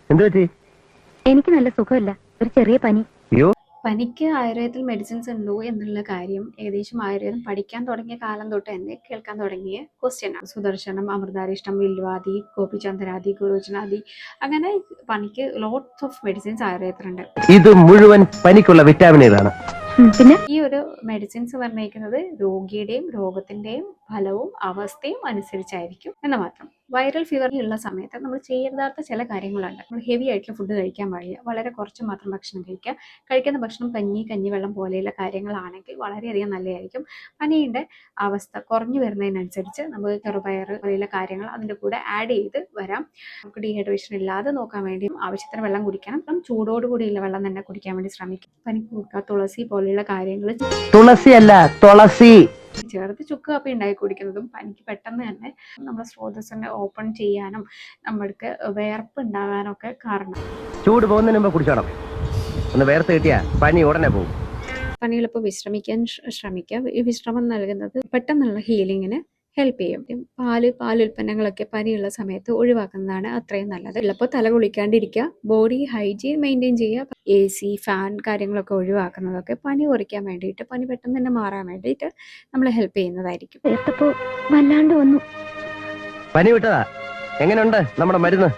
എന്ത് പറ്റി? എനിക്ക് നല്ല സുഖമില്ല, ഒരു ചെറിയ പനി. അയ്യോ, പനിക്ക് ആയുർവേദത്തിൽ മെഡിസിൻസ് ഉണ്ടോ എന്നുള്ള കാര്യം ഏകദേശം ആയുർവേദം പഠിക്കാൻ തുടങ്ങിയ കാലം തൊട്ട് തന്നെ കേൾക്കാൻ തുടങ്ങിയ ക്വസ്റ്റ്യനാണ്. സുദർശനം, അമൃതാരിഷ്ടം, വില്വാദി, ഗോപിചന്ദ്രാദി, ഗുരുജനാദി, അങ്ങനെ പനിക്ക് ലോട്ട്സ് ഓഫ് മെഡിസിൻസ് ആയുർവേദത്തിലുണ്ട്. ഇത് മുഴുവൻ പനിക്കുള്ള വിറ്റാമിനുകളാണ്. പിന്നെ ഈ ഒരു മെഡിസിൻസ് നിർണ്ണയിക്കുന്നത് രോഗിയുടെയും രോഗത്തിന്റെയും ഫലവും അവസ്ഥയും അനുസരിച്ചായിരിക്കും എന്ന് മാത്രം. വൈറൽ ഫീവർ ഉള്ള സമയത്ത് നമ്മൾ ചെയ്യരുതാത്ത ചില കാര്യങ്ങളുണ്ട്. നമ്മൾ ഹെവി ആയിട്ടുള്ള ഫുഡ് കഴിക്കാൻ പാടില്ല, വളരെ കുറച്ച് മാത്രം ഭക്ഷണം കഴിക്കുക. കഴിക്കുന്ന ഭക്ഷണം കഞ്ഞിവെള്ളം പോലെയുള്ള കാര്യങ്ങളാണെങ്കിൽ വളരെയധികം നല്ലതായിരിക്കും. പനീൻ്റെ അവസ്ഥ കുറഞ്ഞു വരുന്നതിനനുസരിച്ച് നമുക്ക് ചെറുപയർ പോലെയുള്ള കാര്യങ്ങൾ അതിൻ്റെ കൂടെ ആഡ് ചെയ്ത് വരാം. നമുക്ക് ഡീഹൈഡ്രേഷൻ ഇല്ലാതെ നോക്കാൻ വേണ്ടി ആവശ്യത്തിന് വെള്ളം കുടിക്കണം. ചൂടോടുകൂടിയുള്ള വെള്ളം തന്നെ കുടിക്കാൻ വേണ്ടി ശ്രമിക്കും. പനിക്ക് കൊടുക്കുക തുളസി പോലെയുള്ള കാര്യങ്ങൾ, തുളസി അല്ല തുളസി ചേർത്ത് ചുക്ക് കാപ്പി ഉണ്ടാക്കി കുടിക്കുന്നതും പനിക്ക് പെട്ടെന്ന് തന്നെ നമ്മുടെ സ്രോതസ്സിനെ ഓപ്പൺ ചെയ്യാനും നമ്മൾക്ക് വിയർപ്പ് ഉണ്ടാകാനൊക്കെ കാരണം. ചൂട് പോകുന്നതിന് മുമ്പ് കുടിച്ചോണം. ഒന്ന് വേർത്ത് കിട്ടിയാ പനി ഉടനെ പോകും. പനികളിപ്പോൾ വിശ്രമിക്കാൻ ശ്രമിക്കുക. ഈ വിശ്രമം നൽകുന്നത് പെട്ടെന്നുള്ള ഹീലിങ്ങിന് ഹെൽപ്പ് ചെയ്യും. പാലുൽപ്പന്നങ്ങളൊക്കെ പനിയുള്ള സമയത്ത് ഒഴിവാക്കുന്നതാണ് അത്രയും നല്ലത്. ചിലപ്പോൾ തല കുളിക്കാണ്ടിരിക്കുക, ബോഡി ഹൈജീൻ മെയിൻറ്റെയിൻ ചെയ്യുക, AC, ഫാൻ കാര്യങ്ങളൊക്കെ ഒഴിവാക്കുന്നതൊക്കെ പനി കുറയ്ക്കാൻ വേണ്ടിയിട്ട്, പനി പെട്ടെന്ന് തന്നെ മാറാൻ വേണ്ടിയിട്ട് നമ്മളെ ഹെൽപ്പ് ചെയ്യുന്നതായിരിക്കും. ചേർത്തപ്പോ വല്ലാണ്ട് വന്നു. പനി വിട്ടതാ? എങ്ങനെയുണ്ട് നമ്മുടെ മരുന്ന്?